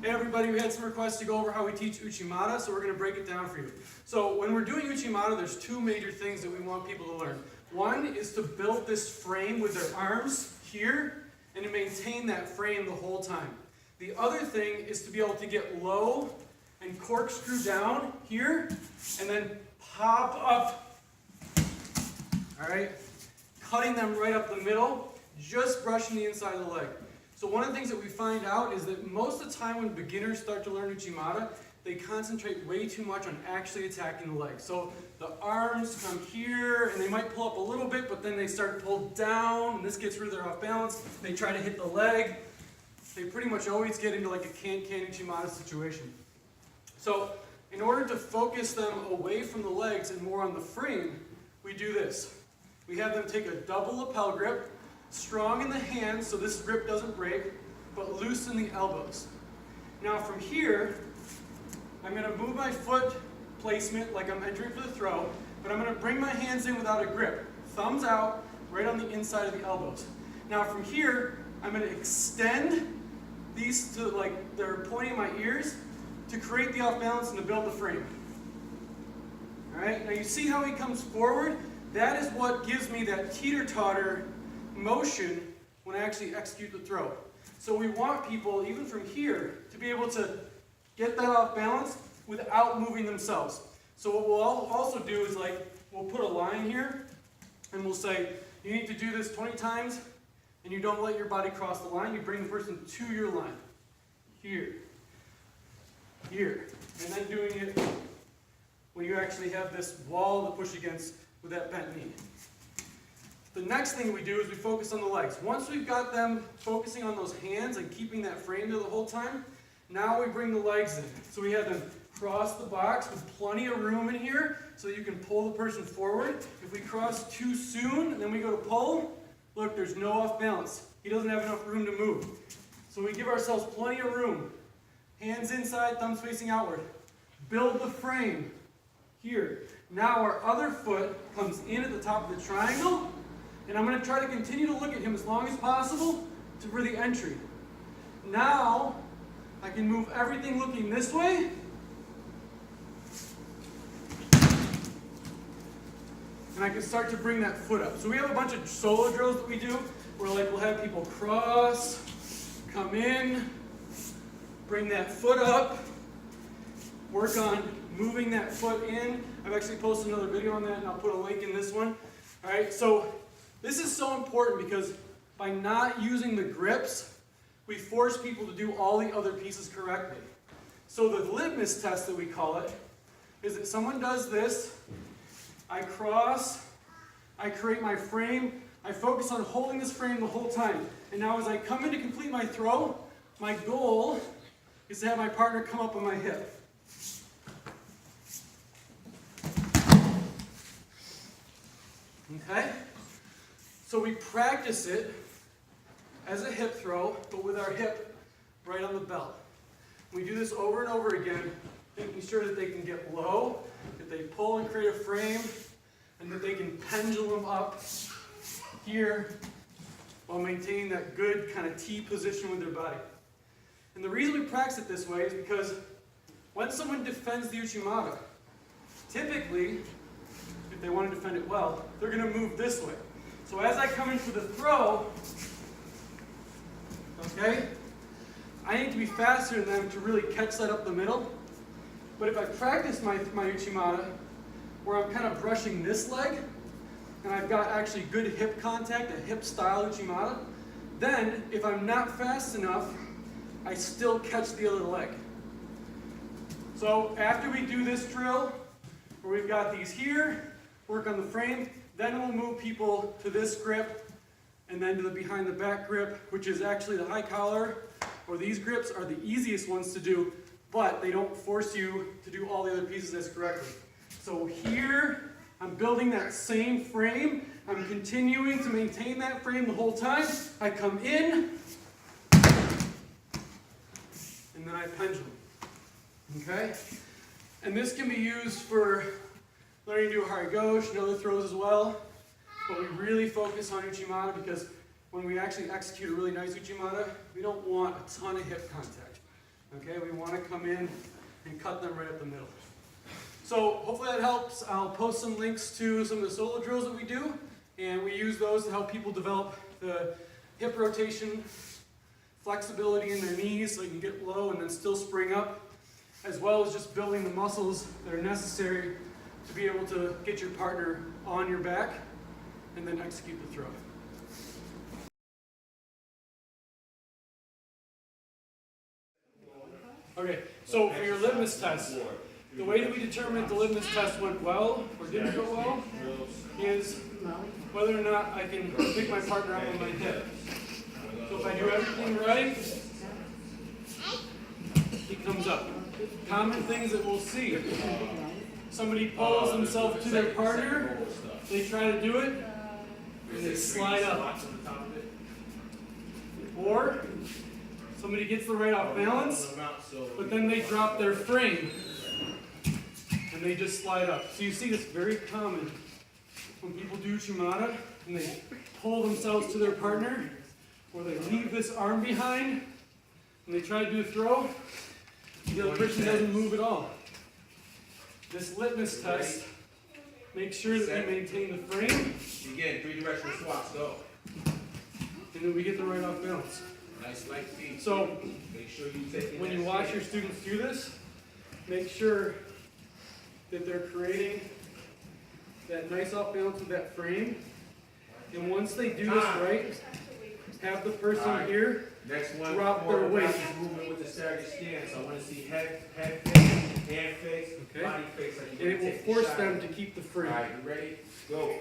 Hey everybody, we had some requests to go over how we teach Uchimata, so we're going to break it down for you. So when we're doing Uchimata, there's two major things that we want people to learn. One is to build this frame with their arms here, and to maintain that frame the whole time. The other thing is to be able to get low and corkscrew down here, and then pop up. Alright? Cutting them right up the middle, just brushing the inside of the leg. So one of the things that we find out is that most of the time when beginners start to learn Uchimata, they concentrate way too much on actually attacking the leg. So the arms come here, and they might pull up a little bit, but then they start to pull down, and this gets rid of their off balance. They try to hit the leg. They pretty much always get into like a can-can Uchimata situation. So in order to focus them away from the legs and more on the frame, we do this. We have them take a double lapel grip, strong in the hands so this grip doesn't break, but loose in the elbows. Now from here, I'm going to move my foot placement like I'm entering for the throw, but I'm going to bring my hands in without a grip. Thumbs out, right on the inside of the elbows. Now from here, I'm going to extend these to like they're pointing my ears to create the off balance and to build the frame. Alright, now you see how he comes forward? That is what gives me that teeter-totter motion when I actually execute the throw. So we want people, even from here, to be able to get that off balance without moving themselves. So what we'll also do is we'll put a line here and we'll say, you need to do this 20 times and you don't let your body cross the line. You bring the person to your line. Here. Here. And then doing it when you actually have this wall to push against with that bent knee. The next thing we do is we focus on the legs. Once we've got them focusing on those hands and keeping that frame there the whole time, now we bring the legs in. So we have them cross the box with plenty of room in here so you can pull the person forward. If we cross too soon and then we go to pull, look, there's no off balance. He doesn't have enough room to move. So we give ourselves plenty of room. Hands inside, thumbs facing outward. Build the frame here. Now our other foot comes in at the top of the triangle, and I'm going to try to continue to look at him as long as possible for the entry. Now, I can move everything looking this way. And I can start to bring that foot up. So we have a bunch of solo drills that we do, where we'll have people cross, come in, bring that foot up, work on moving that foot in. I've actually posted another video on that, and I'll put a link in this one. All right, so this is so important because by not using the grips, we force people to do all the other pieces correctly. So the litmus test that we call it is that someone does this, I cross, I create my frame, I focus on holding this frame the whole time. And now as I come in to complete my throw, my goal is to have my partner come up on my hip. Okay? So we practice it as a hip throw, but with our hip right on the belt. We do this over and over again, making sure that they can get low, that they pull and create a frame, and that they can pendulum up here while maintaining that good kind of T position with their body. And the reason we practice it this way is because when someone defends the Uchimata, typically, if they want to defend it well, they're going to move this way. So as I come in for the throw, okay, I need to be faster than them to really catch that up the middle. But if I practice my Uchimata, where I'm kind of brushing this leg, and I've got actually good hip contact, a hip style Uchimata, then if I'm not fast enough, I still catch the other leg. So after we do this drill, where we've got these here, work on the frame, then we'll move people to this grip, and then to the behind the back grip, which is actually the high collar, or these grips are the easiest ones to do, but they don't force you to do all the other pieces as correctly. So here, I'm building that same frame, I'm continuing to maintain that frame the whole time, I come in, and then I pendulum, okay? And this can be used for learning to do a hara gauche and other throws as well, but we really focus on Uchimata because when we actually execute a really nice Uchimata, we don't want a ton of hip contact. Okay, we want to come in and cut them right up the middle. So hopefully that helps. I'll post some links to some of the solo drills that we do, and we use those to help people develop the hip rotation, flexibility in their knees so they can get low and then still spring up, as well as just building the muscles that are necessary to be able to get your partner on your back and then execute the throw. Okay, so for your litmus test, the way that we determine if the litmus test went well or didn't go well is whether or not I can pick my partner up on my hip. So if I do everything right, he comes up. Common things that we'll see. Somebody pulls themselves to their partner, they try to do it, and they slide up. Or somebody gets the right off balance, but then they drop their frame, and they just slide up. So you see this very common when people do Uchimata, and they pull themselves to their partner, or they leave this arm behind, and they try to do a throw, the other person doesn't move at all. This litmus test makes sure that we maintain the frame. Again, 3-directional squats, go. And then we get the right off balance. Nice light feet. So make sure you take when you watch your students do this, make sure that they're creating that nice off balance with that frame. And once they do this right, have the person here next one, drop their weight. Movement with the staggered stance. I want to see head face, hand face, Okay. body face. Like And it will force them to keep the frame. All right, you ready? Go.